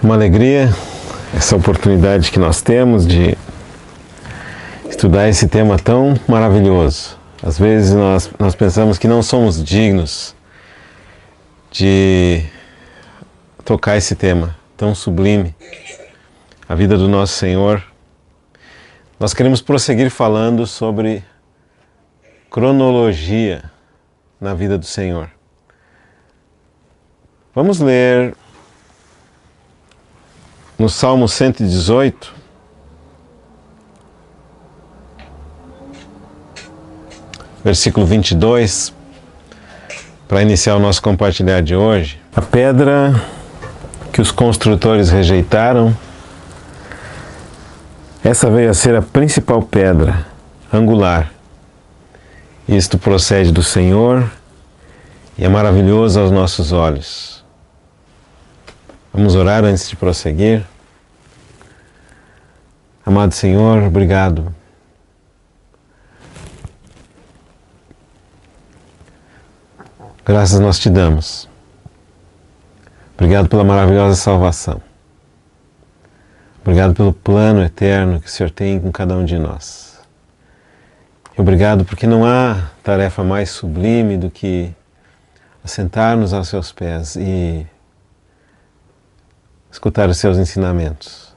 Uma alegria essa oportunidade que nós temos de estudar esse tema tão maravilhoso. Às vezes nós pensamos que não somos dignos de tocar esse tema tão sublime, a vida do nosso Senhor. Nós queremos prosseguir falando sobre cronologia na vida do Senhor. Vamos ler no Salmo 118, versículo 22, para iniciar o nosso compartilhar de hoje. A pedra que os construtores rejeitaram, essa veio a ser a principal pedra angular. Isto procede do Senhor e é maravilhoso aos nossos olhos. Vamos orar antes de prosseguir. Amado Senhor, obrigado. Graças nós te damos. Obrigado pela maravilhosa salvação. Obrigado pelo plano eterno que o Senhor tem com cada um de nós. Obrigado porque não há tarefa mais sublime do que assentar-nos aos seus pés e escutar os seus ensinamentos.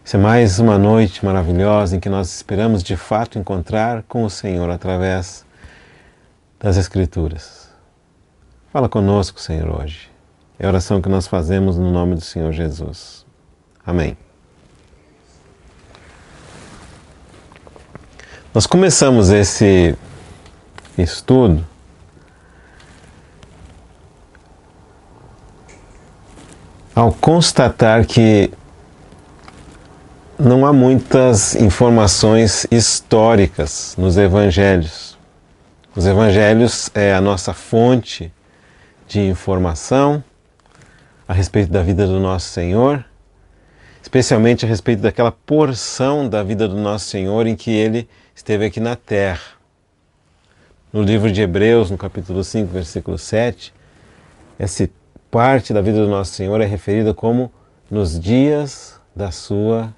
Isso é mais uma noite maravilhosa em que nós esperamos de fato encontrar com o Senhor através das Escrituras. Fala conosco, Senhor, hoje. É a oração que nós fazemos no nome do Senhor Jesus. Amém. Nós começamos esse estudo ao constatar que não há muitas informações históricas nos evangelhos. Os evangelhos é a nossa fonte de informação a respeito da vida do nosso Senhor, especialmente a respeito daquela porção da vida do nosso Senhor em que Ele esteve aqui na terra. No livro de Hebreus, no capítulo 5, versículo 7, essa parte da vida do nosso Senhor é referida como nos dias da sua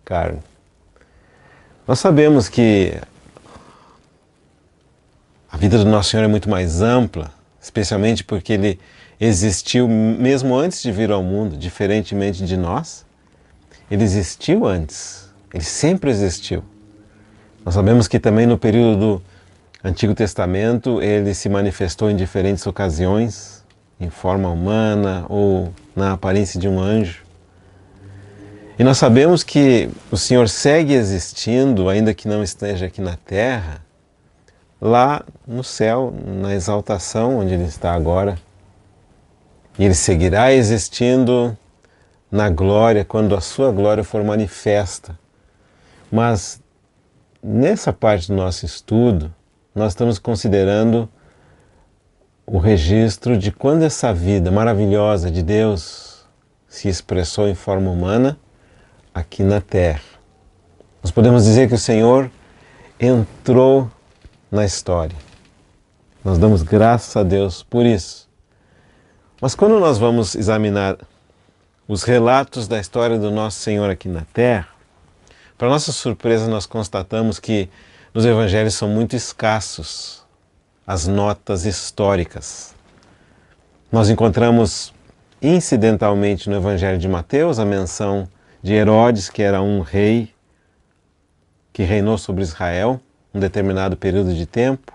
carne. Nós sabemos que a vida do nosso Senhor é muito mais ampla, especialmente porque Ele existiu mesmo antes de vir ao mundo, diferentemente de nós. Ele existiu antes, Ele sempre existiu. Nós sabemos que também no período do Antigo Testamento Ele se manifestou em diferentes ocasiões, em forma humana ou na aparência de um anjo. E nós sabemos que o Senhor segue existindo, ainda que não esteja aqui na terra, lá no céu, na exaltação, onde Ele está agora. E Ele seguirá existindo na glória, quando a sua glória for manifesta. Mas nessa parte do nosso estudo, nós estamos considerando o registro de quando essa vida maravilhosa de Deus se expressou em forma humana aqui na terra. Nós podemos dizer que o Senhor entrou na história. Nós damos graças a Deus por isso. Mas quando nós vamos examinar os relatos da história do nosso Senhor aqui na terra, para nossa surpresa nós constatamos que nos evangelhos são muito escassos as notas históricas. Nós encontramos incidentalmente no Evangelho de Mateus a menção de Herodes, que era um rei que reinou sobre Israel um determinado período de tempo.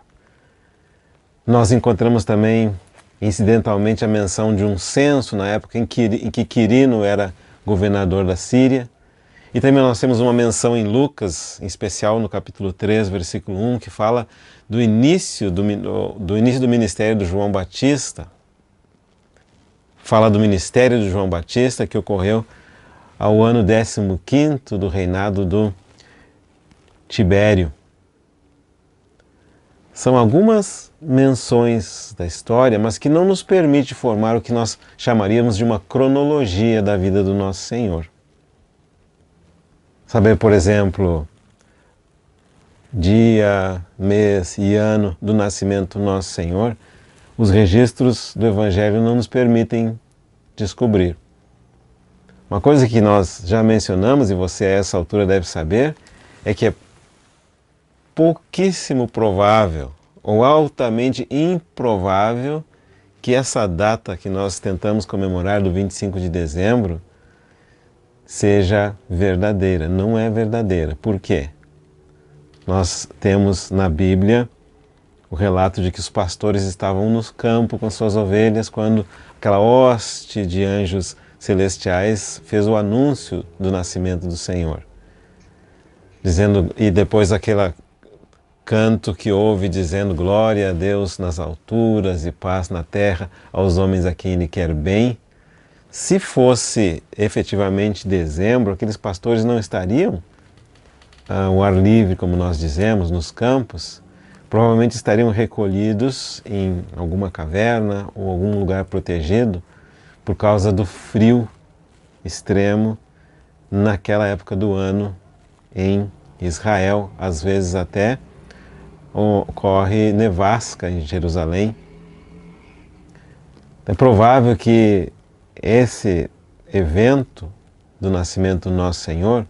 Nós encontramos também incidentalmente a menção de um censo na época em que Quirino era governador da Síria. E também nós temos uma menção em Lucas, em especial no capítulo 3, versículo 1, que fala do início do ministério do João Batista. Fala do ministério de João Batista que ocorreu ao ano 15º do reinado do Tibério. São algumas menções da história, mas que não nos permite formar o que nós chamaríamos de uma cronologia da vida do nosso Senhor. Saber, por exemplo, dia, mês e ano do nascimento do nosso Senhor, os registros do Evangelho não nos permitem descobrir. Uma coisa que nós já mencionamos e você a essa altura deve saber é que é pouquíssimo provável ou altamente improvável que essa data que nós tentamos comemorar do 25 de dezembro seja verdadeira. Não é verdadeira. Por quê? Nós temos na Bíblia o relato de que os pastores estavam nos campos com suas ovelhas quando aquela hoste de anjos celestiais fez o anúncio do nascimento do Senhor. E depois aquele canto que houve dizendo glória a Deus nas alturas e paz na terra aos homens a quem Ele quer bem. Se fosse efetivamente dezembro, aqueles pastores não estariam ao ar livre, como nós dizemos, nos campos, provavelmente estariam recolhidos em alguma caverna ou algum lugar protegido por causa do frio extremo naquela época do ano em Israel. Às vezes até ocorre nevasca em Jerusalém. É provável que esse evento do nascimento do Nosso Senhor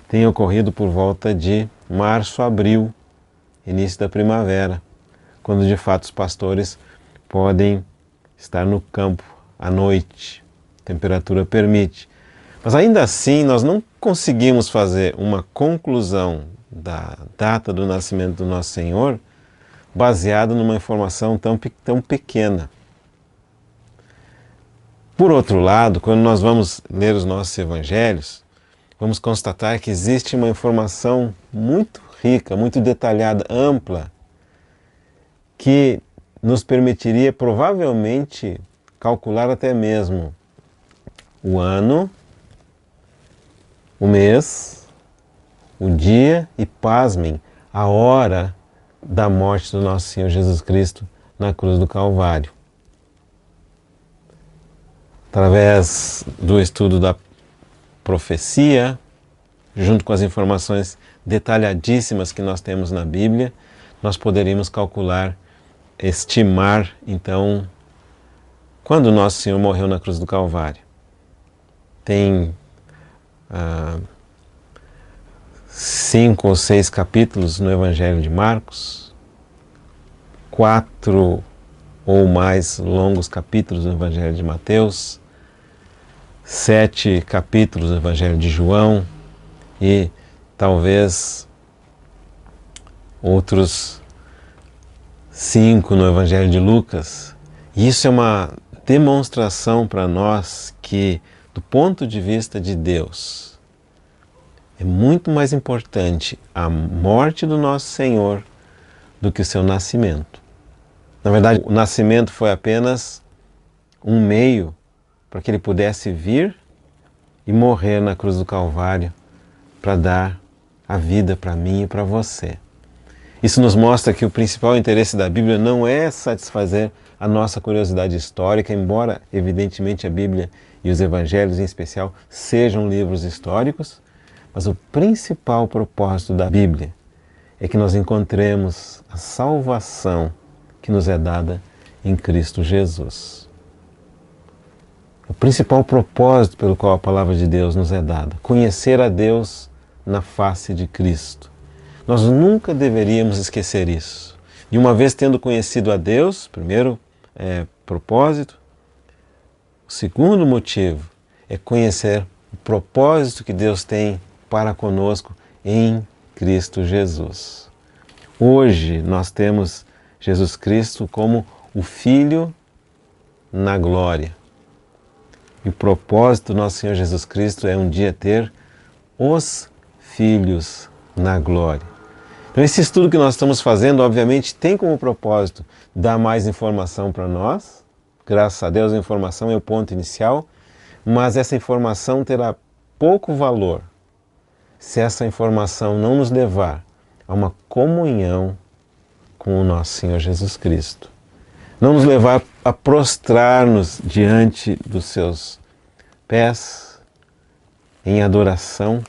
tenha ocorrido por volta de março, abril, início da primavera, quando de fato os pastores podem estar no campo à noite, a temperatura permite. Mas ainda assim nós não conseguimos fazer uma conclusão da data do nascimento do Nosso Senhor baseada numa informação tão pequena. Por outro lado, quando nós vamos ler os nossos evangelhos, vamos constatar que existe uma informação muito rica, muito detalhada, ampla, que nos permitiria provavelmente calcular até mesmo o ano, o mês, o dia e, pasmem, a hora da morte do nosso Senhor Jesus Cristo na cruz do Calvário. Através do estudo da profecia, junto com as informações detalhadíssimas que nós temos na Bíblia, nós poderíamos calcular, estimar, então, quando o nosso Senhor morreu na cruz do Calvário. Tem 5 ou 6 capítulos no Evangelho de Marcos, 4 ou mais longos capítulos no Evangelho de Mateus, 7 capítulos no Evangelho de João e talvez outros 5 no Evangelho de Lucas. E isso é uma demonstração para nós que, do ponto de vista de Deus, é muito mais importante a morte do nosso Senhor do que o seu nascimento. Na verdade, o nascimento foi apenas um meio para que Ele pudesse vir e morrer na cruz do Calvário para dar a vida para mim e para você. Isso nos mostra que o principal interesse da Bíblia não é satisfazer a nossa curiosidade histórica, embora evidentemente a Bíblia e os Evangelhos em especial sejam livros históricos, mas o principal propósito da Bíblia é que nós encontremos a salvação que nos é dada em Cristo Jesus. O principal propósito pelo qual a palavra de Deus nos é dada, conhecer a Deus na face de Cristo. Nós nunca deveríamos esquecer isso. E uma vez tendo conhecido a Deus, primeiro propósito, o segundo motivo é conhecer o propósito que Deus tem para conosco em Cristo Jesus. Hoje nós temos Jesus Cristo como o Filho na glória. E o propósito do nosso Senhor Jesus Cristo é um dia ter os filhos na glória. Então esse estudo que nós estamos fazendo, obviamente, tem como propósito dar mais informação para nós. Graças a Deus a informação é o ponto inicial, mas essa informação terá pouco valor se essa informação não nos levar a uma comunhão com o nosso Senhor Jesus Cristo. Não nos levar a prostrar-nos diante dos seus pés em adoração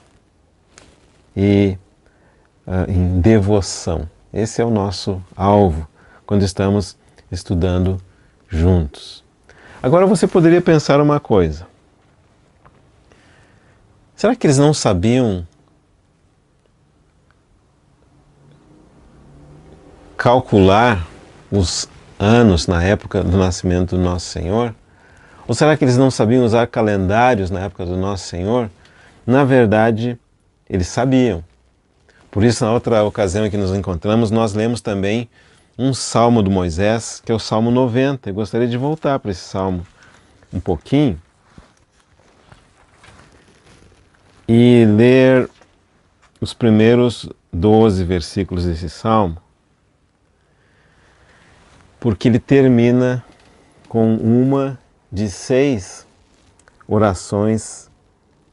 e em devoção. Esse é o nosso alvo quando estamos estudando juntos. Agora você poderia pensar uma coisa. Será que eles não sabiam calcular os anos na época do nascimento do Nosso Senhor? Ou será que eles não sabiam usar calendários na época do Nosso Senhor? Na verdade, eles sabiam. Por isso, na outra ocasião em que nos encontramos, nós lemos também um salmo do Moisés, que é o Salmo 90. Eu gostaria de voltar para esse salmo um pouquinho e ler os primeiros 12 versículos desse salmo, porque ele termina com uma de 6 orações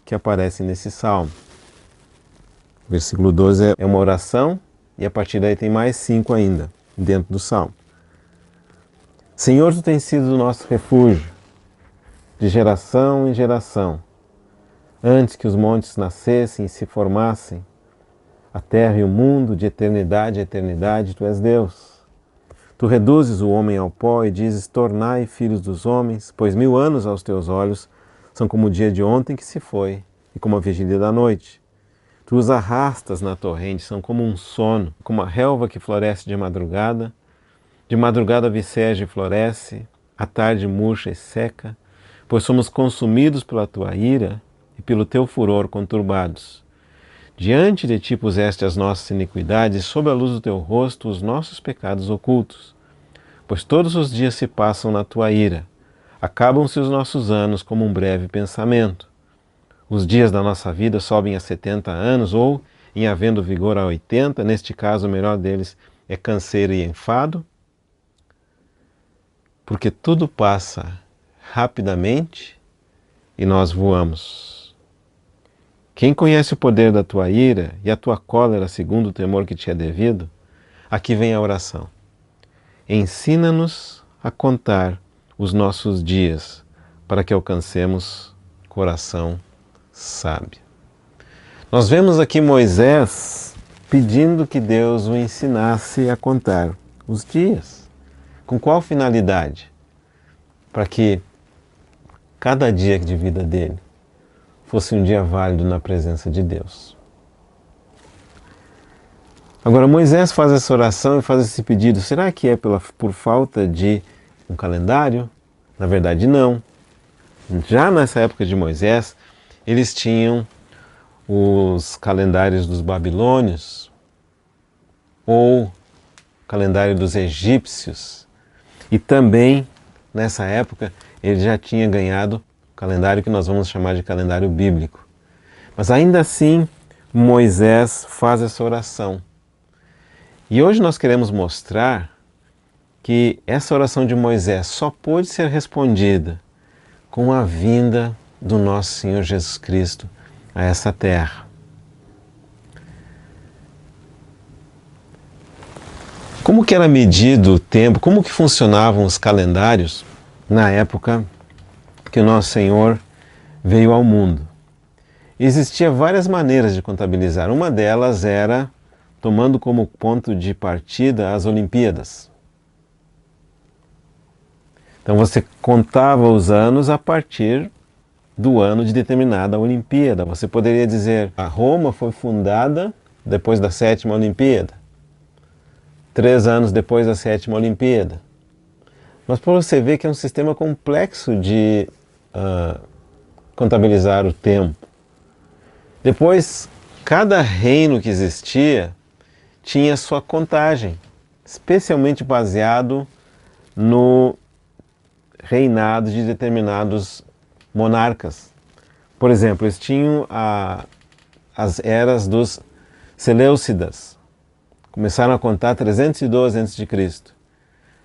que aparecem nesse salmo. O versículo 12 é uma oração e a partir daí tem mais 5 ainda dentro do salmo. Senhor, tu tens sido o nosso refúgio, de geração em geração. Antes que os montes nascessem e se formassem, a terra e o mundo, de eternidade a eternidade, tu és Deus. Tu reduzes o homem ao pó e dizes, tornai filhos dos homens, pois 1000 anos aos teus olhos são como o dia de ontem que se foi, e como a vigília da noite. Tu os arrastas na torrente, são como um sono, como a relva que floresce de madrugada viceja e floresce, à tarde murcha e seca, pois somos consumidos pela tua ira e pelo teu furor conturbados. Diante de ti puseste as nossas iniquidades, e sob a luz do teu rosto os nossos pecados ocultos. Pois todos os dias se passam na tua ira, acabam-se os nossos anos como um breve pensamento. Os dias da nossa vida sobem a 70 anos, ou, em havendo vigor a 80, neste caso o melhor deles é canseiro e enfado, porque tudo passa rapidamente e nós voamos. Quem conhece o poder da tua ira e a tua cólera segundo o temor que te é devido? Aqui vem a oração. Ensina-nos a contar os nossos dias para que alcancemos coração sábio. Nós vemos aqui Moisés pedindo que Deus o ensinasse a contar os dias. Com qual finalidade? Para que cada dia de vida dele fosse um dia válido na presença de Deus. Agora Moisés faz essa oração e faz esse pedido. Será que é por falta de um calendário? Na verdade não. Já nessa época de Moisés, eles tinham os calendários dos babilônios ou calendário dos egípcios. E também, nessa época, ele já tinha ganhado o calendário que nós vamos chamar de calendário bíblico. Mas ainda assim, Moisés faz essa oração. E hoje nós queremos mostrar que essa oração de Moisés só pôde ser respondida com a vinda do nosso Senhor Jesus Cristo a essa terra. Como que era medido o tempo, como que funcionavam os calendários na época que o nosso Senhor veio ao mundo? Existiam várias maneiras de contabilizar. Uma delas era tomando como ponto de partida as Olimpíadas. Então você contava os anos a partir do ano de determinada Olimpíada. Você poderia dizer, a Roma foi fundada depois da 7ª Olimpíada, 3 anos depois da 7ª Olimpíada. Mas para você ver que é um sistema complexo de contabilizar o tempo. Depois, cada reino que existia tinha sua contagem, especialmente baseado no reinado de determinados monarcas. Por exemplo, eles tinham as eras dos Seleucidas. Começaram a contar 312 a.C.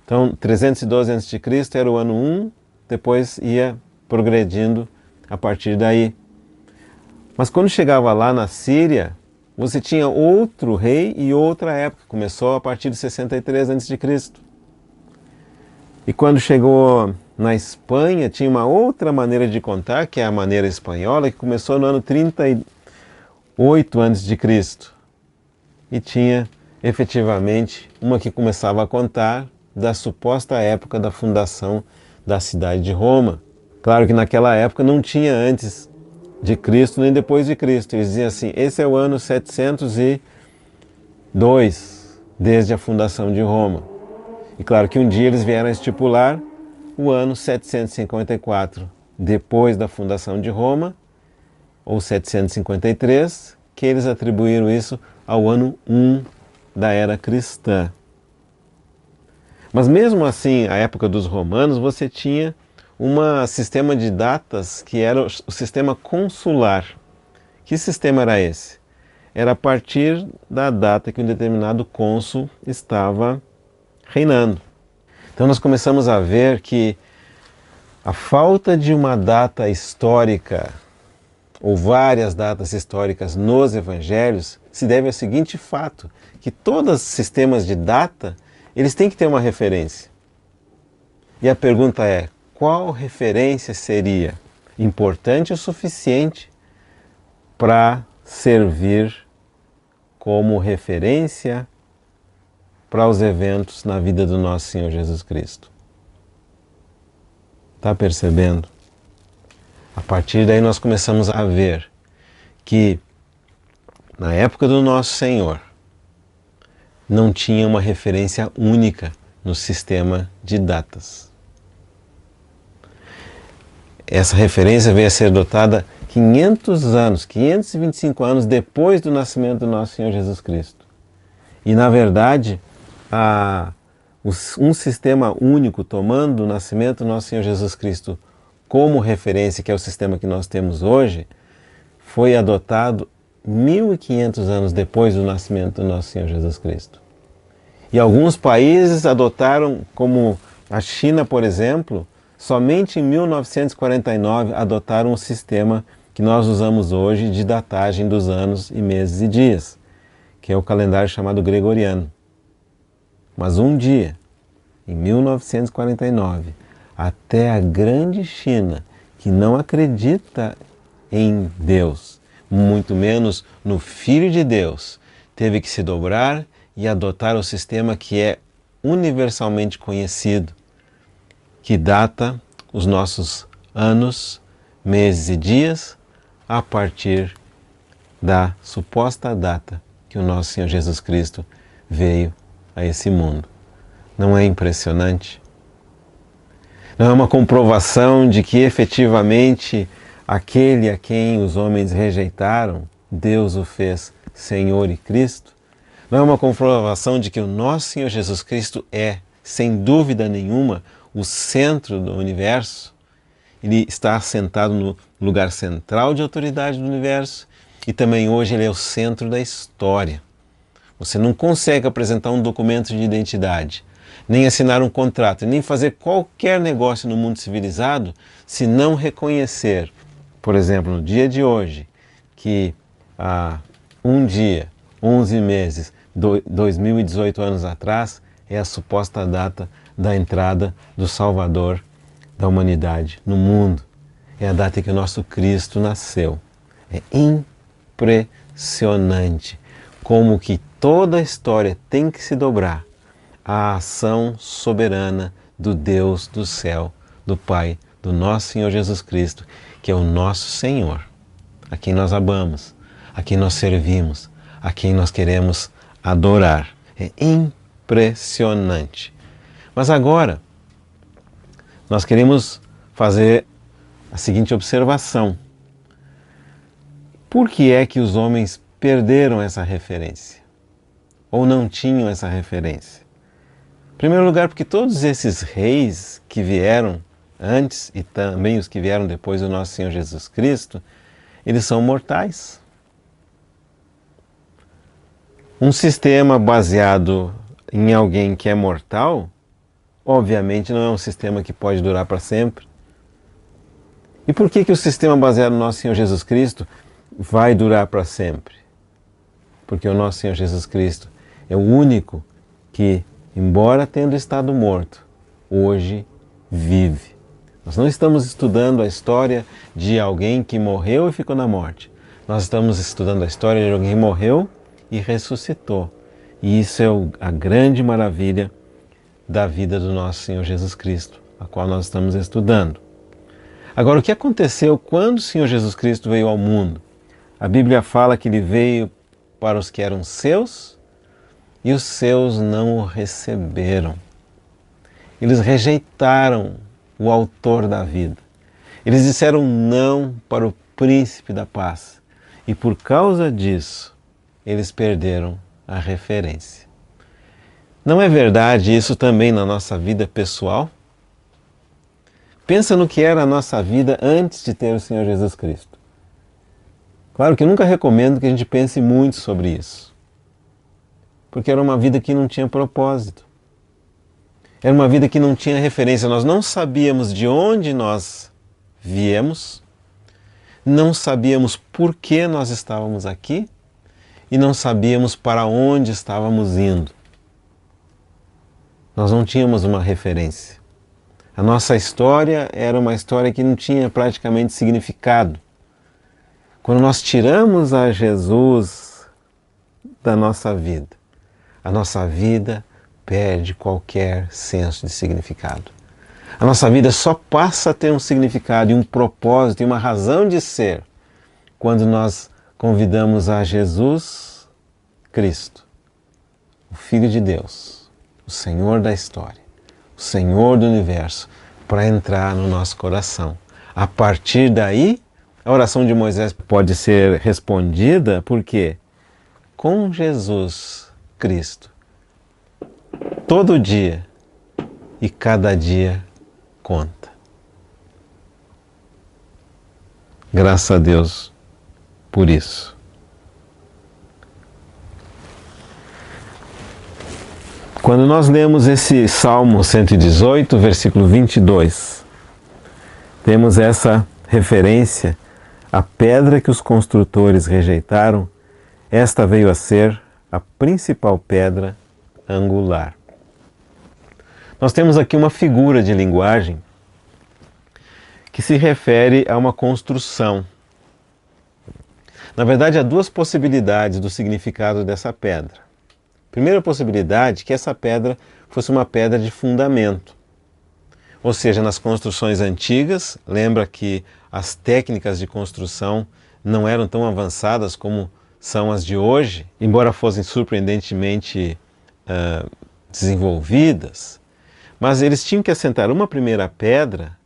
Então, 312 a.C. era o ano 1, depois ia progredindo a partir daí. Mas quando chegava lá na Síria, você tinha outro rei e outra época. Começou a partir de 63 a.C. E quando chegou na Espanha, tinha uma outra maneira de contar, que é a maneira espanhola, que começou no ano 38 a.C. E tinha, efetivamente, uma que começava a contar da suposta época da fundação da cidade de Roma. Claro que naquela época não tinha antes de Cristo nem depois de Cristo. Eles diziam assim, esse é o ano 702 desde a fundação de Roma. E claro que um dia eles vieram a estipular o ano 754 depois da fundação de Roma, ou 753, que eles atribuíram isso ao ano 1 da era cristã. Mas mesmo assim, a época dos romanos, você tinha um sistema de datas que era o sistema consular. Que sistema era esse? Era a partir da data que um determinado cônsul estava reinando. Então nós começamos a ver que a falta de uma data histórica ou várias datas históricas nos evangelhos se deve ao seguinte fato, que todos os sistemas de data, eles têm que ter uma referência. E a pergunta é, qual referência seria importante o suficiente para servir como referência para os eventos na vida do nosso Senhor Jesus Cristo? Está percebendo? A partir daí nós começamos a ver que na época do nosso Senhor não tinha uma referência única no sistema de datas. Essa referência veio a ser adotada 525 anos depois do nascimento do nosso Senhor Jesus Cristo. E na verdade, um sistema único, tomando o nascimento do nosso Senhor Jesus Cristo como referência, que é o sistema que nós temos hoje, foi adotado 1500 anos depois do nascimento do nosso Senhor Jesus Cristo. E alguns países adotaram, como a China, por exemplo, somente em 1949 adotaram um sistema que nós usamos hoje de datagem dos anos e meses e dias, que é o calendário chamado gregoriano. Mas um dia, em 1949, até a grande China, que não acredita em Deus, muito menos no Filho de Deus, teve que se dobrar e adotar o sistema que é universalmente conhecido, que data os nossos anos, meses e dias a partir da suposta data que o nosso Senhor Jesus Cristo veio a esse mundo. Não é impressionante? Não é uma comprovação de que efetivamente aquele a quem os homens rejeitaram, Deus o fez Senhor e Cristo? Não é uma comprovação de que o nosso Senhor Jesus Cristo é, sem dúvida nenhuma, o centro do universo? Ele está assentado no lugar central de autoridade do universo e também hoje ele é o centro da história. Você não consegue apresentar um documento de identidade, nem assinar um contrato, nem fazer qualquer negócio no mundo civilizado se não reconhecer, por exemplo, no dia de hoje, que há um dia, 11 meses, 2018 anos atrás, é a suposta data da entrada do Salvador da humanidade no mundo. É a data em que o nosso Cristo nasceu. É impressionante como que toda a história tem que se dobrar à ação soberana do Deus do céu, do Pai, do nosso Senhor Jesus Cristo, que é o nosso Senhor, a quem nós amamos, a quem nós servimos, a quem nós queremos adorar. É impressionante. Mas agora, nós queremos fazer a seguinte observação. Por que é que os homens perderam essa referência? Ou não tinham essa referência? Em primeiro lugar, porque todos esses reis que vieram antes e também os que vieram depois do nosso Senhor Jesus Cristo, eles são mortais. Um sistema baseado em alguém que é mortal, obviamente não é um sistema que pode durar para sempre. E por que o sistema baseado no nosso Senhor Jesus Cristo vai durar para sempre? Porque o nosso Senhor Jesus Cristo é o único que, embora tendo estado morto, hoje vive. Nós não estamos estudando a história de alguém que morreu e ficou na morte. Nós estamos estudando a história de alguém que morreu e ressuscitou. E isso é a grande maravilha da vida do nosso Senhor Jesus Cristo, a qual nós estamos estudando. Agora, o que aconteceu quando o Senhor Jesus Cristo veio ao mundo? A Bíblia fala que ele veio para os que eram seus e os seus não o receberam. Eles rejeitaram o autor da vida. Eles disseram não para o príncipe da paz. E por causa disso, eles perderam a referência. Não é verdade isso também na nossa vida pessoal? Pensa no que era a nossa vida antes de ter o Senhor Jesus Cristo. Claro que eu nunca recomendo que a gente pense muito sobre isso. Porque era uma vida que não tinha propósito. Era uma vida que não tinha referência. Nós não sabíamos de onde nós viemos, não sabíamos por que nós estávamos aqui e não sabíamos para onde estávamos indo. Nós não tínhamos uma referência. A nossa história era uma história que não tinha praticamente significado. Quando nós tiramos a Jesus da nossa vida, a nossa vida perde qualquer senso de significado. A nossa vida só passa a ter um significado e um propósito e uma razão de ser quando nós convidamos a Jesus Cristo, o Filho de Deus, o Senhor da história, o Senhor do universo, para entrar no nosso coração. A partir daí, a oração de Moisés pode ser respondida porque com Jesus Cristo, todo dia e cada dia conta. Graças a Deus por isso. Quando nós lemos esse Salmo 118, versículo 22, temos essa referência: a pedra que os construtores rejeitaram, esta veio a ser a principal pedra angular. Nós temos aqui uma figura de linguagem que se refere a uma construção. Na verdade, há duas possibilidades do significado dessa pedra. Primeira possibilidade, que essa pedra fosse uma pedra de fundamento. Ou seja, nas construções antigas, lembra que as técnicas de construção não eram tão avançadas como são as de hoje, embora fossem surpreendentemente desenvolvidas, mas eles tinham que assentar uma primeira pedra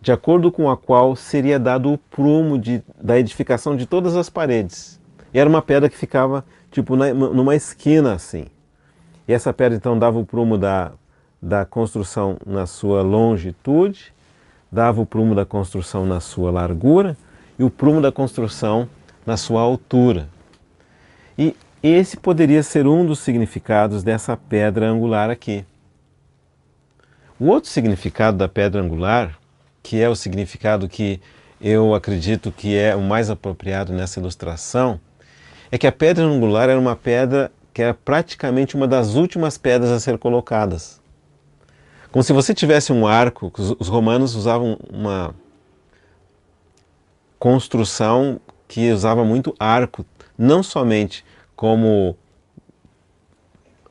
de acordo com a qual seria dado o prumo da edificação de todas as paredes. E era uma pedra que ficava tipo numa esquina assim. E essa pedra então dava o prumo da construção na sua longitude, dava o prumo da construção na sua largura e o prumo da construção na sua altura. E esse poderia ser um dos significados dessa pedra angular aqui. O outro significado da pedra angular, que é o significado que eu acredito que é o mais apropriado nessa ilustração, é que a pedra angular era uma pedra que era praticamente uma das últimas pedras a ser colocadas. Como se você tivesse um arco, os romanos usavam uma construção que usava muito arco, não somente como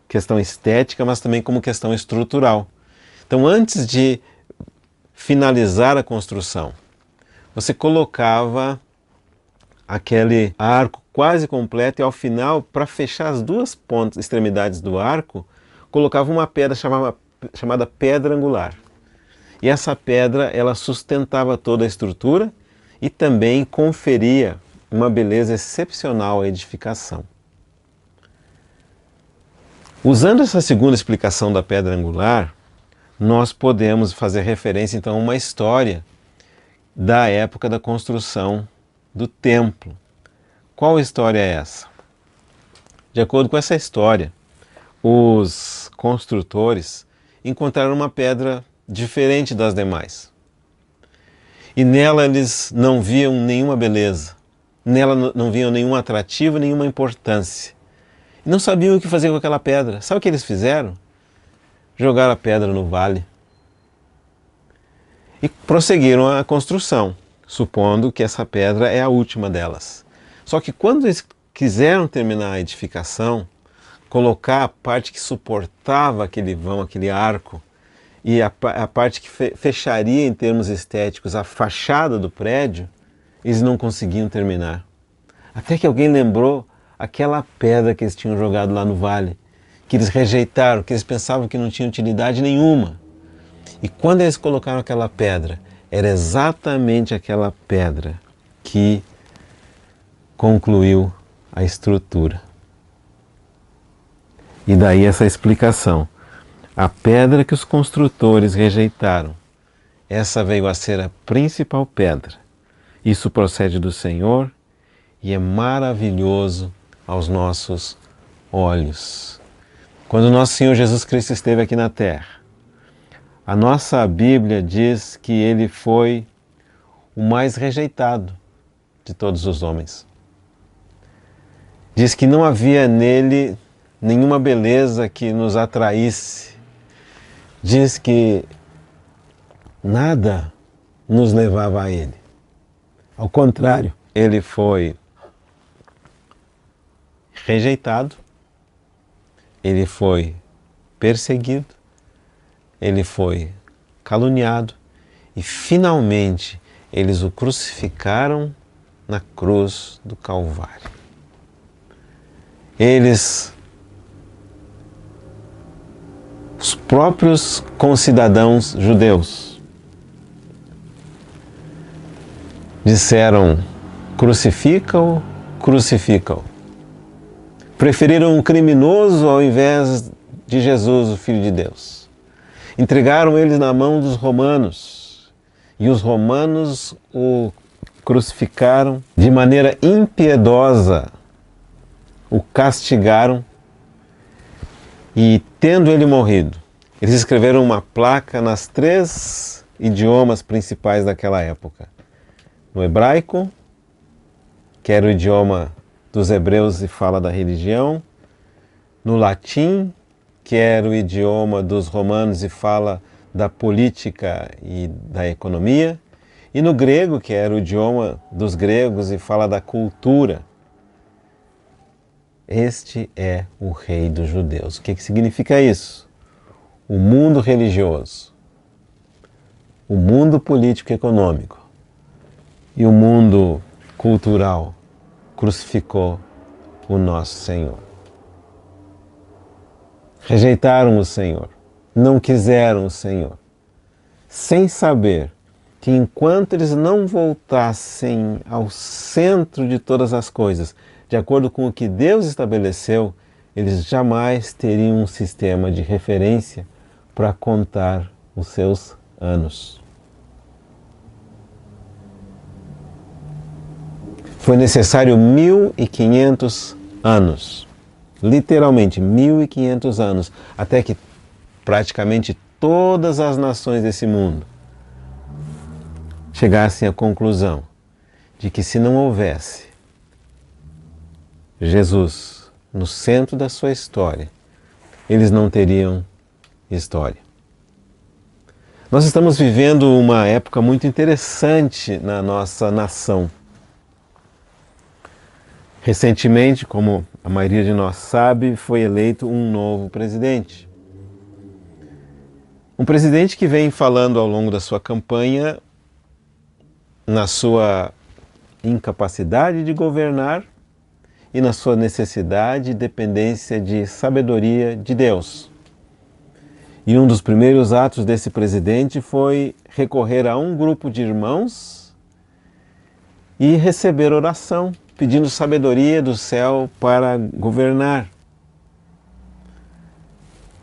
questão estética, mas também como questão estrutural. Então, antes de finalizar a construção, você colocava aquele arco quase completo e ao final, para fechar as duas pontas, extremidades do arco, colocava uma pedra chamada pedra angular. E essa pedra, ela sustentava toda a estrutura e também conferia uma beleza excepcional à edificação. Usando essa segunda explicação da pedra angular, nós podemos fazer referência então a uma história da época da construção do templo. Qual história é essa? De acordo com essa história, os construtores encontraram uma pedra diferente das demais. E nela eles não viam nenhuma beleza, nela não viam nenhum atrativo, nenhuma importância. E não sabiam o que fazer com aquela pedra. Sabe o que eles fizeram? Jogaram a pedra no vale e prosseguiram a construção, supondo que essa pedra é a última delas. Só que quando eles quiseram terminar a edificação, colocar a parte que suportava aquele vão, aquele arco, e a parte que fecharia em termos estéticos a fachada do prédio, eles não conseguiam terminar. Até que alguém lembrou aquela pedra que eles tinham jogado lá no vale, que eles rejeitaram, que eles pensavam que não tinha utilidade nenhuma. E quando eles colocaram aquela pedra, era exatamente aquela pedra que concluiu a estrutura. E daí essa explicação. A pedra que os construtores rejeitaram, essa veio a ser a principal pedra. Isso procede do Senhor e é maravilhoso aos nossos olhos. Quando nosso Senhor Jesus Cristo esteve aqui na terra, a nossa Bíblia diz que ele foi o mais rejeitado de todos os homens. Diz que não havia nele nenhuma beleza que nos atraísse. Diz que nada nos levava a ele. Ao contrário, ele foi rejeitado, ele foi perseguido, ele foi caluniado e finalmente eles o crucificaram na cruz do Calvário. Os próprios concidadãos judeus, disseram: crucifica-o, crucifica-o. Preferiram um criminoso ao invés de Jesus, o Filho de Deus. Entregaram eles na mão dos romanos e os romanos o crucificaram de maneira impiedosa, o castigaram e, tendo ele morrido, eles escreveram uma placa nas 3 idiomas principais daquela época. No hebraico, que era o idioma dos hebreus e fala da religião, no latim, que era o idioma dos romanos e fala da política e da economia, e no grego, que era o idioma dos gregos e fala da cultura. Este é o Rei dos Judeus. O que significa isso? O mundo religioso, o mundo político e econômico e o mundo cultural crucificou o nosso Senhor. Rejeitaram o Senhor, não quiseram o Senhor, sem saber que enquanto eles não voltassem ao centro de todas as coisas, de acordo com o que Deus estabeleceu, eles jamais teriam um sistema de referência para contar os seus anos. Foi necessário 1500 anos, literalmente 1500 anos, até que praticamente todas as nações desse mundo chegassem à conclusão de que se não houvesse Jesus no centro da sua história, eles não teriam história. Nós estamos vivendo uma época muito interessante na nossa nação. Recentemente, como a maioria de nós sabe, foi eleito um novo presidente. Um presidente que vem falando ao longo da sua campanha na sua incapacidade de governar e na sua necessidade e dependência de sabedoria de Deus. E um dos primeiros atos desse presidente foi recorrer a um grupo de irmãos e receber oração, pedindo sabedoria do céu para governar.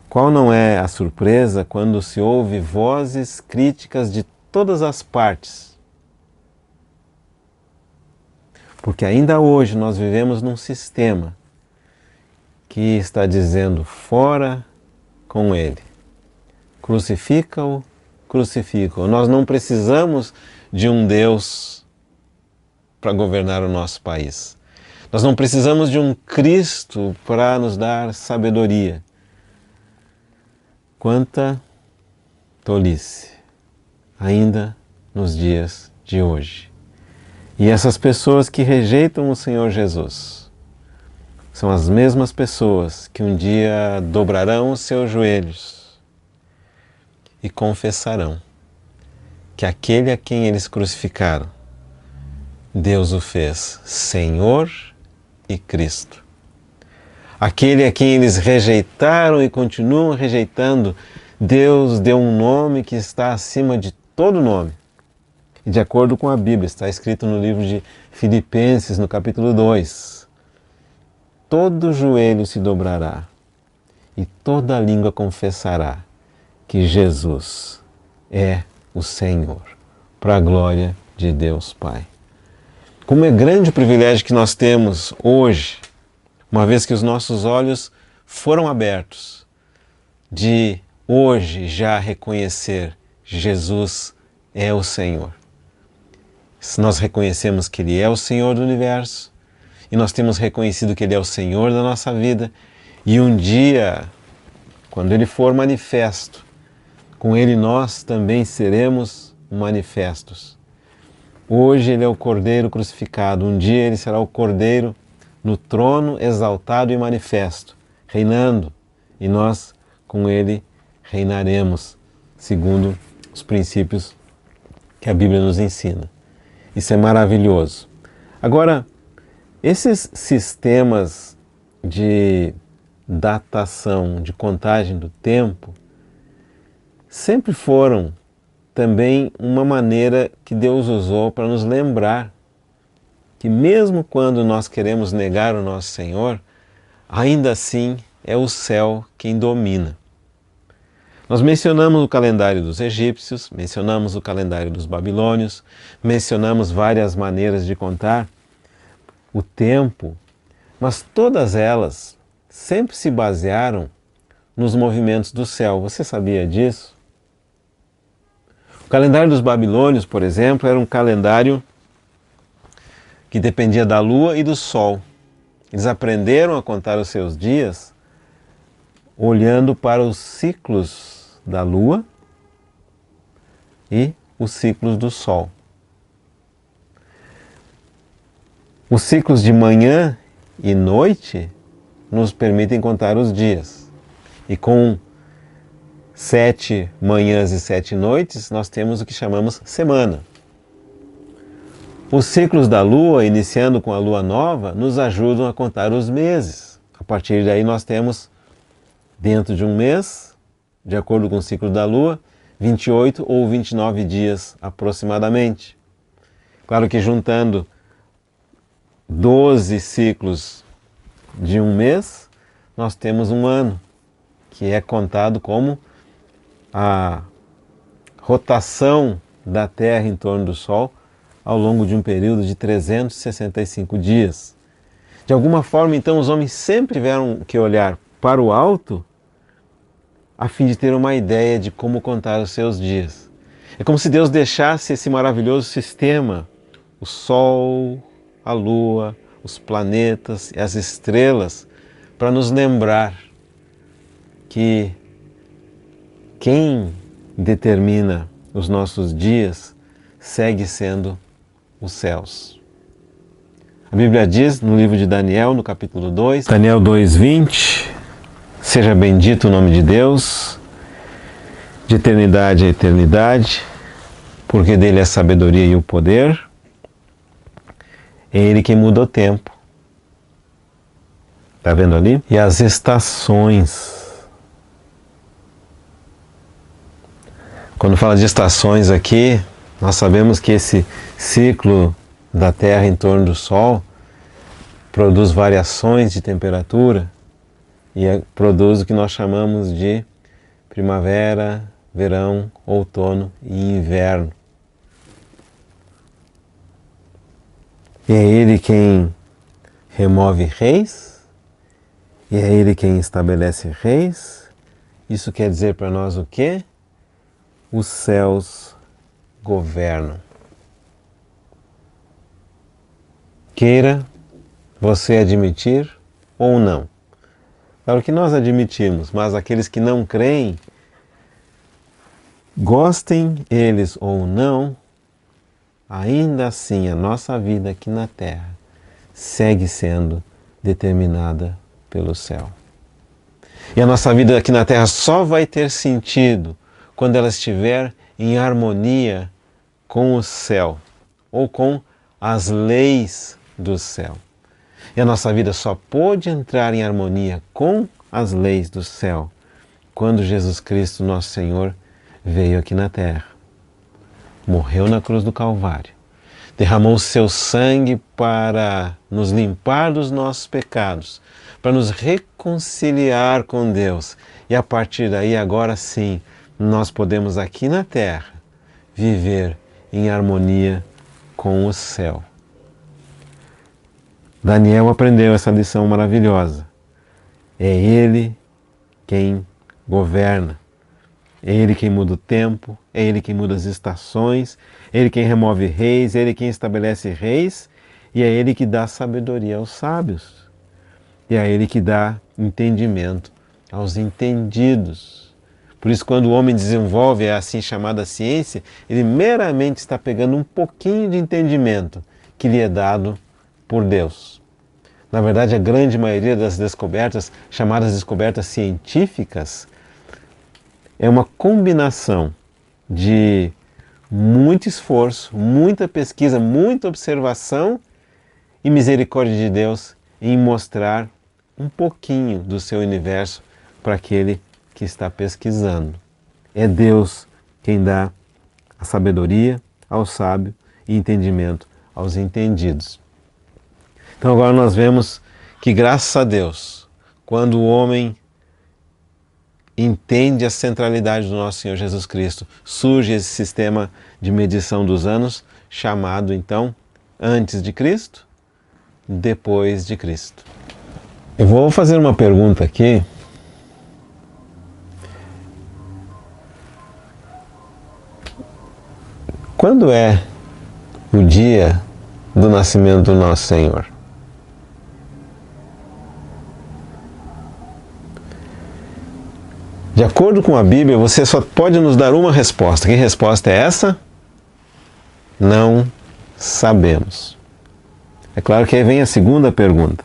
Qual não é a surpresa quando se ouve vozes críticas de todas as partes? Porque ainda hoje nós vivemos num sistema que está dizendo: fora com ele, crucifica-o, crucifica-o. Nós não precisamos de um Deus para governar o nosso país. Nós não precisamos de um Cristo para nos dar sabedoria. Quanta tolice ainda nos dias de hoje. E essas pessoas que rejeitam o Senhor Jesus são as mesmas pessoas que um dia dobrarão os seus joelhos e confessarão que aquele a quem eles crucificaram, Deus o fez Senhor e Cristo. Aquele a quem eles rejeitaram e continuam rejeitando, Deus deu um nome que está acima de todo nome. E de acordo com a Bíblia, está escrito no livro de Filipenses, no capítulo 2, todo joelho se dobrará e toda língua confessará que Jesus é o Senhor, para a glória de Deus Pai. Como é grande o privilégio que nós temos hoje, uma vez que os nossos olhos foram abertos, de hoje já reconhecer Jesus é o Senhor. Se nós reconhecemos que Ele é o Senhor do universo, e nós temos reconhecido que Ele é o Senhor da nossa vida, e um dia, quando Ele for manifesto, com Ele nós também seremos manifestos. Hoje Ele é o Cordeiro crucificado, um dia Ele será o Cordeiro no trono exaltado e manifesto, reinando, e nós com Ele reinaremos, segundo os princípios que a Bíblia nos ensina. Isso é maravilhoso. Agora, esses sistemas de datação, de contagem do tempo, sempre foram também uma maneira que Deus usou para nos lembrar que mesmo quando nós queremos negar o nosso Senhor, ainda assim é o céu quem domina. Nós mencionamos o calendário dos egípcios, mencionamos o calendário dos babilônios, mencionamos várias maneiras de contar o tempo, mas todas elas sempre se basearam nos movimentos do céu. Você sabia disso? O calendário dos babilônios, por exemplo, era um calendário que dependia da lua e do sol. Eles aprenderam a contar os seus dias olhando para os ciclos da lua e os ciclos do sol. Os ciclos de manhã e noite nos permitem contar os dias. E com 7 manhãs e 7 noites, nós temos o que chamamos semana. Os ciclos da lua, iniciando com a lua nova, nos ajudam a contar os meses. A partir daí nós temos, dentro de um mês, de acordo com o ciclo da lua, 28 ou 29 dias aproximadamente. Claro que juntando 12 ciclos de um mês, nós temos um ano, que é contado como a rotação da Terra em torno do Sol ao longo de um período de 365 dias. De alguma forma, então, os homens sempre tiveram que olhar para o alto a fim de ter uma ideia de como contar os seus dias. É como se Deus deixasse esse maravilhoso sistema, o Sol, a Lua, os planetas e as estrelas, para nos lembrar que quem determina os nossos dias segue sendo os céus. A Bíblia diz no livro de Daniel, no capítulo 2, Daniel 2:20, seja bendito o nome de Deus, de eternidade a eternidade, porque dele é a sabedoria e o poder. É Ele quem muda o tempo. Está vendo ali? E as estações. Quando fala de estações aqui, nós sabemos que esse ciclo da Terra em torno do Sol produz variações de temperatura e produz o que nós chamamos de primavera, verão, outono e inverno. E é Ele quem remove reis, e é Ele quem estabelece reis. Isso quer dizer para nós o quê? Os céus governam. Queira você admitir ou não. Claro que nós admitimos, mas aqueles que não creem, gostem eles ou não, ainda assim a nossa vida aqui na Terra segue sendo determinada pelo céu. E a nossa vida aqui na Terra só vai ter sentido quando ela estiver em harmonia com o céu ou com as leis do céu. E a nossa vida só pôde entrar em harmonia com as leis do céu quando Jesus Cristo, nosso Senhor, veio aqui na terra, morreu na cruz do Calvário, derramou o seu sangue para nos limpar dos nossos pecados, para nos reconciliar com Deus. E a partir daí, agora sim, nós podemos aqui na terra viver em harmonia com o céu. Daniel aprendeu essa lição maravilhosa. É Ele quem governa. É Ele quem muda o tempo, é Ele quem muda as estações, é Ele quem remove reis, é Ele quem estabelece reis, e é Ele que dá sabedoria aos sábios. E é Ele que dá entendimento aos entendidos. Por isso, quando o homem desenvolve a assim chamada ciência, ele meramente está pegando um pouquinho de entendimento que lhe é dado por Deus. Na verdade, a grande maioria das descobertas, chamadas descobertas científicas, é uma combinação de muito esforço, muita pesquisa, muita observação e misericórdia de Deus em mostrar um pouquinho do seu universo para aquele que está pesquisando. É Deus quem dá a sabedoria ao sábio e entendimento aos entendidos. Então agora nós vemos que, graças a Deus, quando o homem entende a centralidade do nosso Senhor Jesus Cristo, surge esse sistema de medição dos anos, chamado então antes de Cristo, depois de Cristo. Eu vou fazer uma pergunta aqui. Quando é o dia do nascimento do nosso Senhor? De acordo com a Bíblia, você só pode nos dar uma resposta. Que resposta é essa? Não sabemos. É claro que aí vem a segunda pergunta.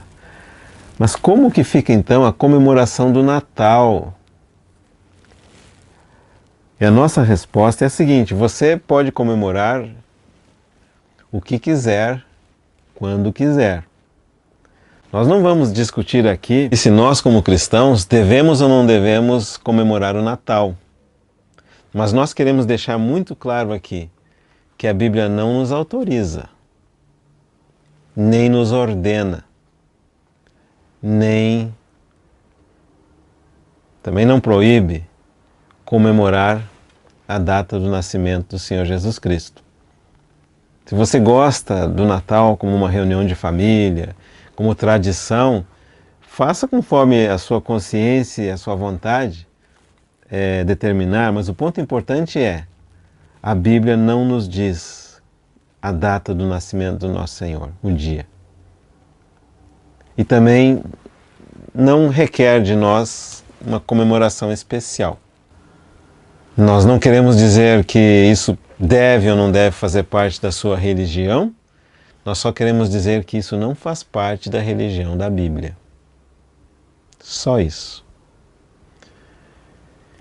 Mas como que fica então a comemoração do Natal? E a nossa resposta é a seguinte: você pode comemorar o que quiser, quando quiser. Nós não vamos discutir aqui se nós, como cristãos, devemos ou não devemos comemorar o Natal. Mas nós queremos deixar muito claro aqui que a Bíblia não nos autoriza, nem nos ordena, também não proíbe comemorar a data do nascimento do Senhor Jesus Cristo. Se você gosta do Natal como uma reunião de família, como tradição, faça conforme a sua consciência e a sua vontade determinar, mas o ponto importante é: a Bíblia não nos diz a data do nascimento do nosso Senhor, o dia. E também não requer de nós uma comemoração especial. Nós não queremos dizer que isso deve ou não deve fazer parte da sua religião, nós só queremos dizer que isso não faz parte da religião da Bíblia. Só isso.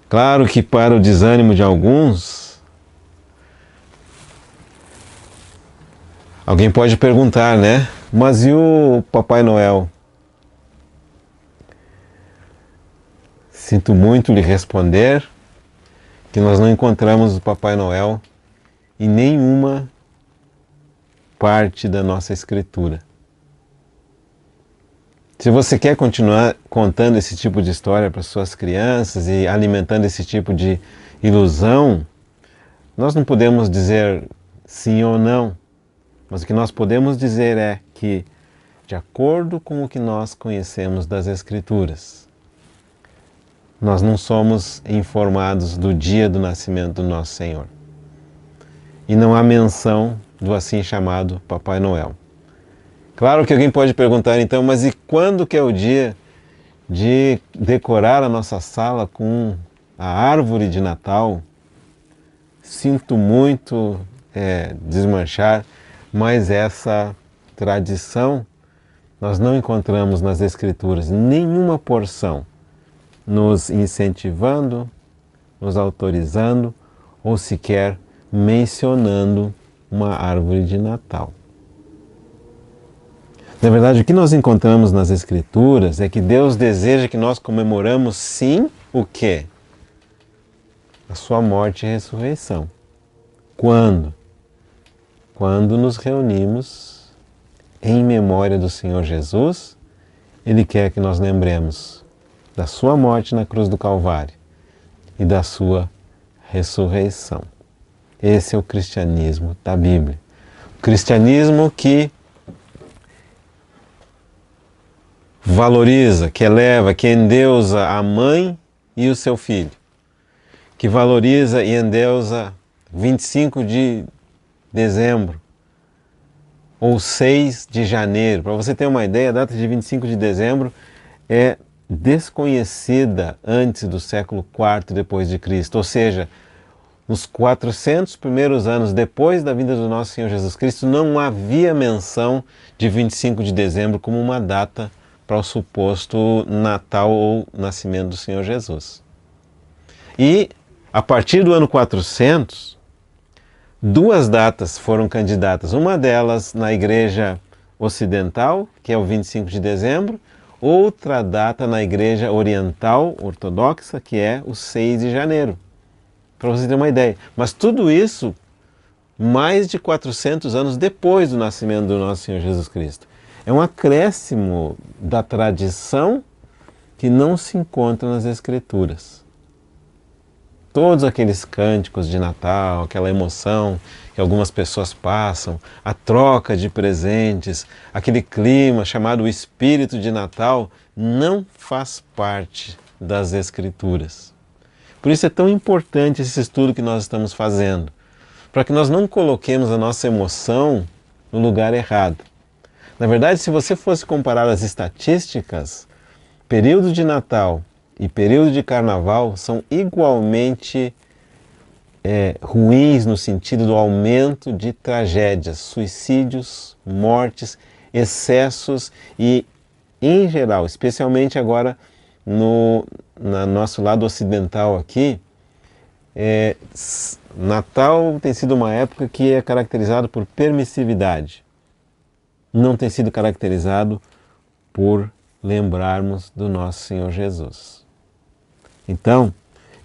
Claro que para o desânimo de alguns, alguém pode perguntar, né? Mas e o Papai Noel? Sinto muito lhe responder que nós não encontramos o Papai Noel em nenhuma parte da nossa Escritura. Se você quer continuar contando esse tipo de história para suas crianças e alimentando esse tipo de ilusão, nós não podemos dizer sim ou não, mas o que nós podemos dizer é que, de acordo com o que nós conhecemos das Escrituras, nós não somos informados do dia do nascimento do nosso Senhor. E não há menção do assim chamado Papai Noel. Claro que alguém pode perguntar então, mas e quando que é o dia de decorar a nossa sala com a árvore de Natal? Sinto muito desmanchar, mas essa tradição nós não encontramos nas Escrituras nenhuma porção nos incentivando, nos autorizando ou sequer mencionando uma árvore de Natal. Na verdade, o que nós encontramos nas Escrituras é que Deus deseja que nós comemoramos sim o quê? A sua morte e ressurreição. Quando? Quando nos reunimos em memória do Senhor Jesus, Ele quer que nós lembremos da sua morte na cruz do Calvário e da sua ressurreição. Esse é o cristianismo da Bíblia. O cristianismo que valoriza, que eleva, que endeusa a mãe e o seu filho, que valoriza e endeusa 25 de dezembro ou 6 de janeiro. Para você ter uma ideia, a data de 25 de dezembro é desconhecida antes do século IV depois de Cristo, ou seja, nos 400 primeiros anos depois da vinda do nosso Senhor Jesus Cristo, não havia menção de 25 de dezembro como uma data para o suposto Natal ou nascimento do Senhor Jesus. E, a partir do ano 400, duas datas foram candidatas. Uma delas na Igreja Ocidental, que é o 25 de dezembro, outra data na Igreja Oriental Ortodoxa, que é o 6 de janeiro. Para você ter uma ideia. Mas tudo isso mais de 400 anos depois do nascimento do nosso Senhor Jesus Cristo. É um acréscimo da tradição que não se encontra nas Escrituras. Todos aqueles cânticos de Natal, aquela emoção que algumas pessoas passam, a troca de presentes, aquele clima chamado espírito de Natal, não faz parte das Escrituras. Por isso é tão importante esse estudo que nós estamos fazendo, para que nós não coloquemos a nossa emoção no lugar errado. Na verdade, se você fosse comparar as estatísticas, período de Natal e período de Carnaval são igualmente ruins no sentido do aumento de tragédias, suicídios, mortes, excessos e, em geral, especialmente agora no nosso lado ocidental aqui, Natal tem sido uma época que é caracterizada por permissividade. Não tem sido caracterizado por lembrarmos do nosso Senhor Jesus. Então,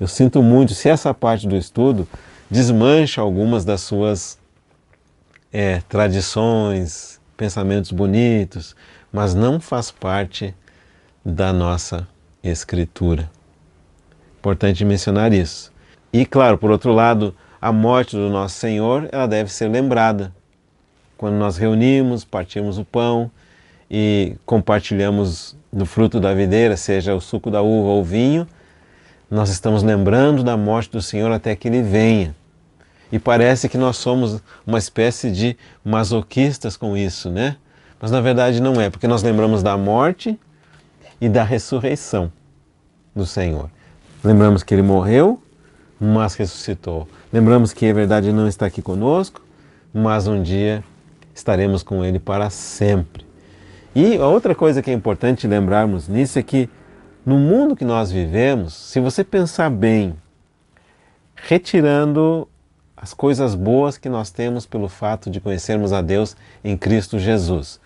eu sinto muito se essa parte do estudo desmancha algumas das suas tradições, pensamentos bonitos, mas não faz parte da nossa Escritura. Importante mencionar isso. E claro, por outro lado, a morte do nosso Senhor, ela deve ser lembrada. Quando nós reunimos, partimos o pão e compartilhamos do fruto da videira, seja o suco da uva ou o vinho, nós estamos lembrando da morte do Senhor até que Ele venha. E parece que nós somos uma espécie de masoquistas com isso, né? Mas na verdade não é, porque nós lembramos da morte e da ressurreição do Senhor. Lembramos que Ele morreu, mas ressuscitou. Lembramos que a verdade não está aqui conosco, mas um dia estaremos com Ele para sempre. E a outra coisa que é importante lembrarmos nisso é que no mundo que nós vivemos, se você pensar bem, retirando as coisas boas que nós temos pelo fato de conhecermos a Deus em Cristo Jesus,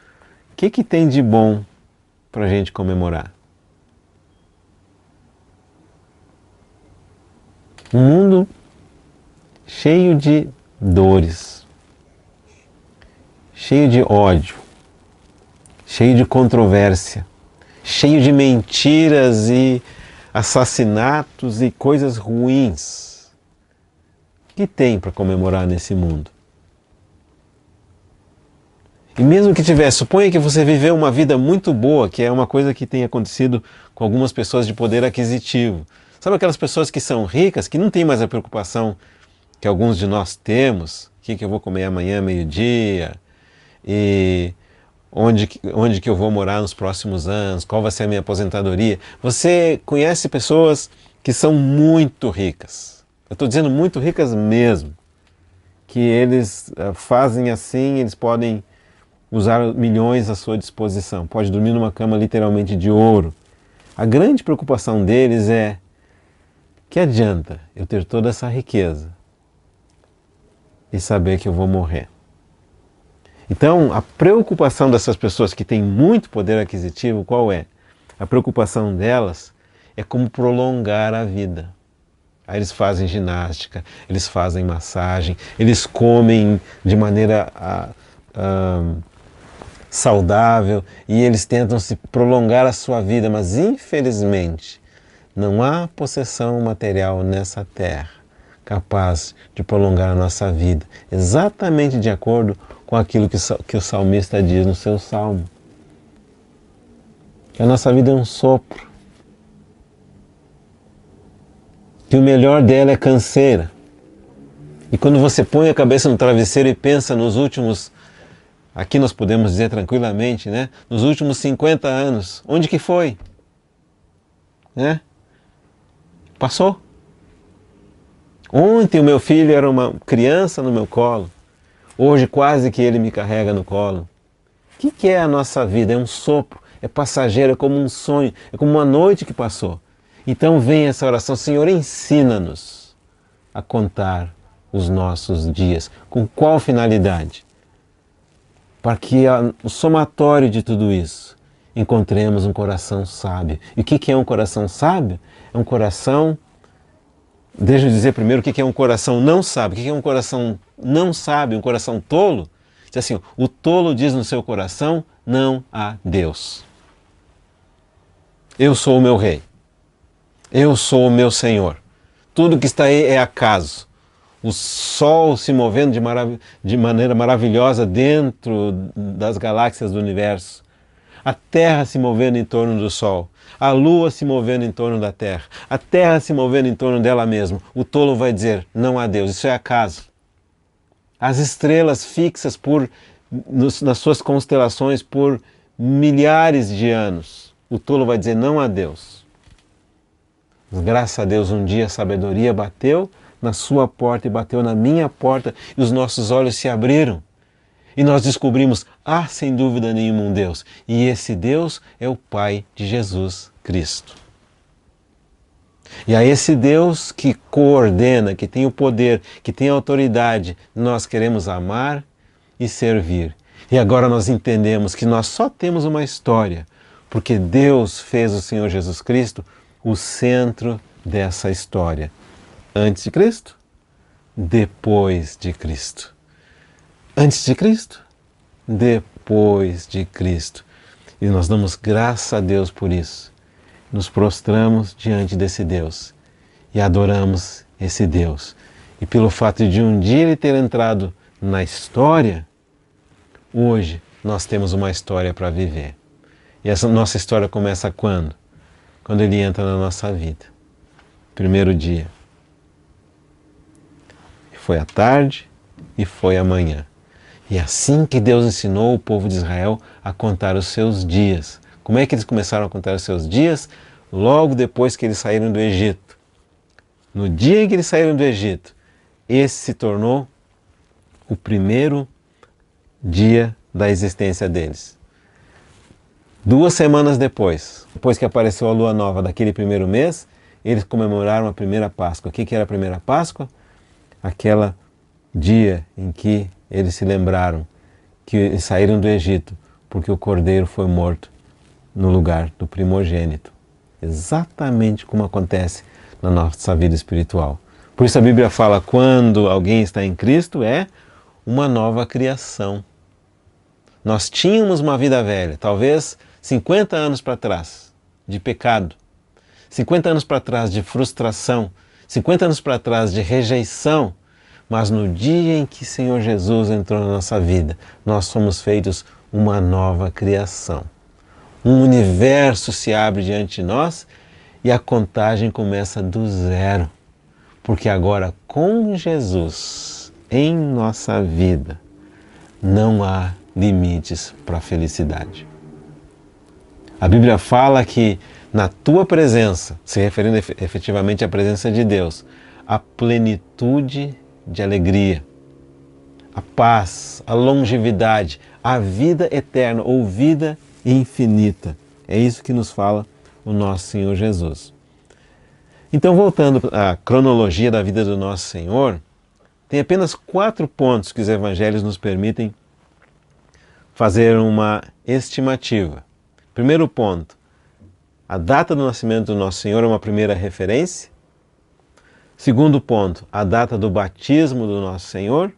o que tem de bom para a gente comemorar? Um mundo cheio de dores, cheio de ódio, cheio de controvérsia, cheio de mentiras e assassinatos e coisas ruins. O que tem para comemorar nesse mundo? E mesmo que tivesse, suponha que você viveu uma vida muito boa, que é uma coisa que tem acontecido com algumas pessoas de poder aquisitivo. Sabe aquelas pessoas que são ricas, que não têm mais a preocupação que alguns de nós temos? O que eu vou comer amanhã, meio-dia? E onde que eu vou morar nos próximos anos? Qual vai ser a minha aposentadoria? Você conhece pessoas que são muito ricas. Eu estou dizendo muito ricas mesmo. Que eles fazem assim, eles podem usar milhões à sua disposição. Pode dormir numa cama literalmente de ouro. A grande preocupação deles é Que adianta eu ter toda essa riqueza e saber que eu vou morrer? Então, a preocupação dessas pessoas que têm muito poder aquisitivo, qual é? A preocupação delas é como prolongar a vida. Aí eles fazem ginástica, eles fazem massagem, eles comem de maneira saudável e eles tentam se prolongar a sua vida, mas infelizmente não há possessão material nessa terra capaz de prolongar a nossa vida, exatamente de acordo com aquilo que o salmista diz no seu salmo. Que a nossa vida é um sopro, que o melhor dela é canseira. E quando você põe a cabeça no travesseiro e pensa nos últimos, aqui nós podemos dizer tranquilamente, né? Nos últimos 50 anos, onde que foi? Né? Passou. Ontem o meu filho era uma criança no meu colo, hoje quase que ele me carrega no colo. O que é a nossa vida? É um sopro, é passageiro, é como um sonho, é como uma noite que passou. Então vem essa oração: Senhor, ensina-nos a contar os nossos dias. Com qual finalidade? Para que o somatório de tudo isso encontremos um coração sábio. E o que é um coração sábio? É um coração... Deixa eu dizer primeiro o que é um coração não sábio. O que é um coração não sábio, um coração tolo? Diz assim: o tolo diz no seu coração, não há Deus. Eu sou o meu rei. Eu sou o meu Senhor. Tudo que está aí é acaso. O Sol se movendo de maneira maravilhosa dentro das galáxias do universo. A Terra se movendo em torno do Sol. A Lua se movendo em torno da Terra. A Terra se movendo em torno dela mesma. O tolo vai dizer, não há Deus, isso é acaso. As estrelas fixas nas suas constelações por milhares de anos. O tolo vai dizer, não há Deus. Mas, graças a Deus, um dia a sabedoria bateu na sua porta e bateu na minha porta e os nossos olhos se abriram. E nós descobrimos, sem dúvida nenhuma, um Deus. E esse Deus é o Pai de Jesus Cristo. E a esse Deus que coordena, que tem o poder, que tem a autoridade, nós queremos amar e servir. E agora nós entendemos que nós só temos uma história, porque Deus fez o Senhor Jesus Cristo o centro dessa história. Antes de Cristo, depois de Cristo. Antes de Cristo, depois de Cristo. E nós damos graças a Deus por isso. Nos prostramos diante desse Deus e adoramos esse Deus. E pelo fato de um dia ele ter entrado na história, hoje nós temos uma história para viver. E essa nossa história começa quando? Quando ele entra na nossa vida. Primeiro dia. Foi à tarde e foi amanhã. E é assim que Deus ensinou o povo de Israel a contar os seus dias. Como é que eles começaram a contar os seus dias? Logo depois que eles saíram do Egito. No dia em que eles saíram do Egito, esse se tornou o primeiro dia da existência deles. 2 semanas depois que apareceu a lua nova daquele primeiro mês, eles comemoraram a primeira Páscoa. O que era a primeira Páscoa? Aquele dia em que eles se lembraram que eles saíram do Egito porque o cordeiro foi morto no lugar do primogênito. Exatamente como acontece na nossa vida espiritual. Por isso a Bíblia fala, quando alguém está em Cristo, é uma nova criação. Nós tínhamos uma vida velha, talvez 50 anos para trás, de pecado, 50 anos para trás de frustração, 50 anos para trás de rejeição, mas no dia em que o Senhor Jesus entrou na nossa vida, nós somos feitos uma nova criação. Um universo se abre diante de nós e a contagem começa do zero. Porque agora, com Jesus em nossa vida, não há limites para a felicidade. A Bíblia fala que na tua presença, se referindo efetivamente à presença de Deus, a plenitude de alegria, a paz, a longevidade, a vida eterna ou vida infinita. É isso que nos fala o nosso Senhor Jesus. Então, voltando à cronologia da vida do Nosso Senhor, tem apenas 4 pontos que os evangelhos nos permitem fazer uma estimativa. Primeiro ponto, a data do nascimento do Nosso Senhor é uma primeira referência. Segundo ponto, a data do batismo do Nosso Senhor.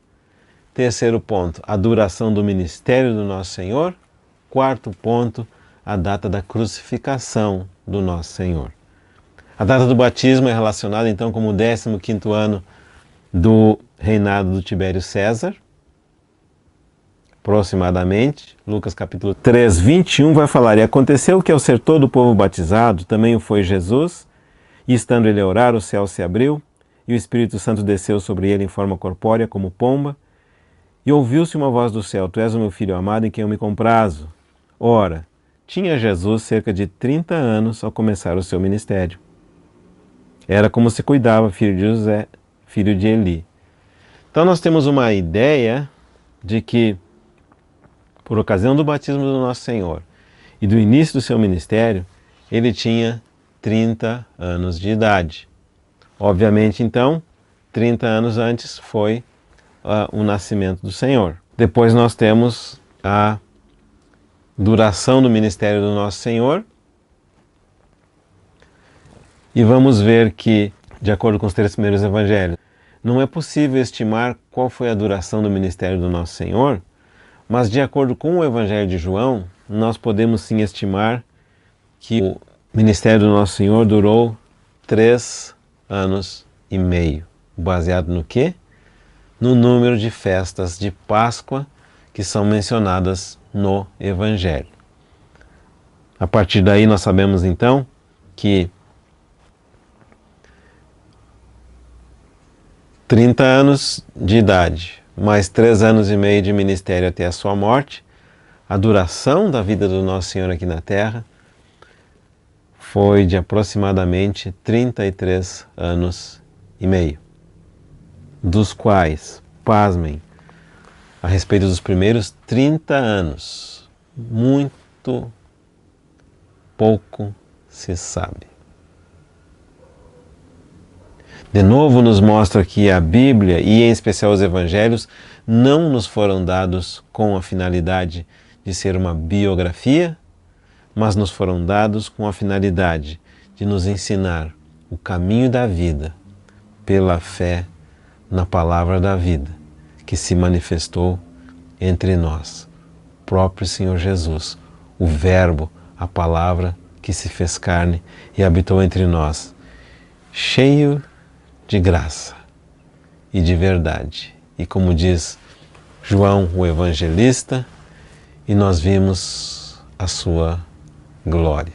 Terceiro ponto, a duração do ministério do Nosso Senhor. Quarto ponto, a data da crucificação do Nosso Senhor. A data do batismo é relacionada então como o 15º ano do reinado do Tibério César, aproximadamente. Lucas capítulo 3, 21 vai falar: E aconteceu que ao ser todo o povo batizado, também o foi Jesus, e estando ele a orar, o céu se abriu, e o Espírito Santo desceu sobre ele em forma corpórea como pomba, e ouviu-se uma voz do céu: Tu és o meu filho amado, em quem eu me comprazo. Ora, tinha Jesus cerca de 30 anos ao começar o seu ministério. Era como se cuidava, filho de José, filho de Eli. Então nós temos uma ideia de que, por ocasião do batismo do Nosso Senhor e do início do seu ministério, ele tinha 30 anos de idade. Obviamente, então, 30 anos antes foi o nascimento do Senhor. Depois nós temos a duração do ministério do Nosso Senhor. E vamos ver que, de acordo com os 3 primeiros evangelhos, não é possível estimar qual foi a duração do ministério do Nosso Senhor, mas de acordo com o Evangelho de João, nós podemos sim estimar que o ministério do Nosso Senhor durou 3 anos e meio. Baseado no quê? No número de festas de Páscoa que são mencionadas no Evangelho. A partir daí nós sabemos então que 30 anos de idade, mais 3 anos e meio de ministério até a sua morte, a duração da vida do Nosso Senhor aqui na Terra foi de aproximadamente 33 anos e meio, dos quais, pasmem, a respeito dos primeiros 30 anos, muito pouco se sabe. De novo nos mostra que a Bíblia, e em especial os Evangelhos, não nos foram dados com a finalidade de ser uma biografia, mas nos foram dados com a finalidade de nos ensinar o caminho da vida pela fé na palavra da vida, que se manifestou entre nós, o próprio Senhor Jesus, o Verbo, a palavra que se fez carne e habitou entre nós, cheio de graça e de verdade. E como diz João, o evangelista, e nós vimos a sua glória.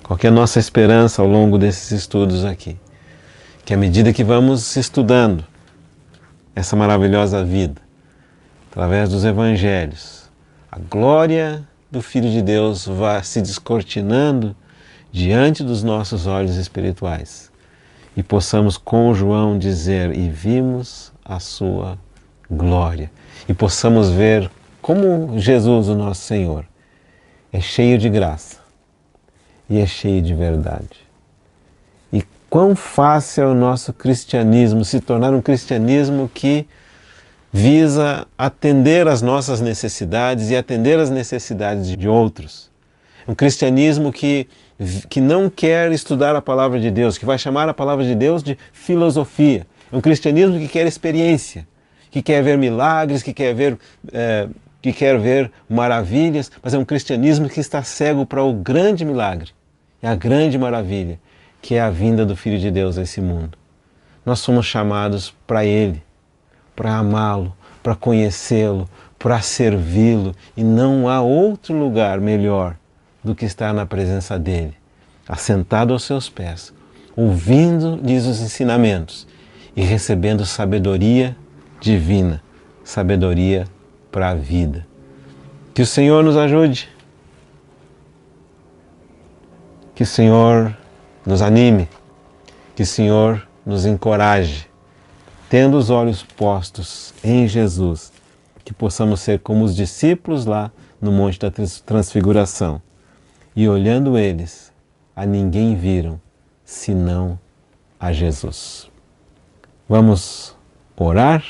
Qual que é a nossa esperança ao longo desses estudos aqui? Que à medida que vamos estudando essa maravilhosa vida, através dos evangelhos, a glória do Filho de Deus vai se descortinando diante dos nossos olhos espirituais. E possamos com João dizer: e vimos a sua glória. E possamos ver como Jesus, o nosso Senhor, é cheio de graça e é cheio de verdade. E quão fácil é o nosso cristianismo se tornar um cristianismo que visa atender às nossas necessidades e atender às necessidades de outros. Um cristianismo que não quer estudar a palavra de Deus, que vai chamar a palavra de Deus de filosofia. É um cristianismo que quer experiência, que quer ver milagres, que quer ver maravilhas, mas é um cristianismo que está cego para o grande milagre e a grande maravilha, que é a vinda do Filho de Deus a esse mundo. Nós somos chamados para Ele, para amá-lo, para conhecê-lo, para servi-lo, e não há outro lugar melhor do que estar na presença dele, assentado aos seus pés, ouvindo-lhes os ensinamentos e recebendo sabedoria divina, sabedoria para a vida. Que o Senhor nos ajude, que o Senhor nos anime, que o Senhor nos encoraje, tendo os olhos postos em Jesus, que possamos ser como os discípulos lá no Monte da Transfiguração, e olhando eles, a ninguém viram, senão a Jesus. Vamos orar?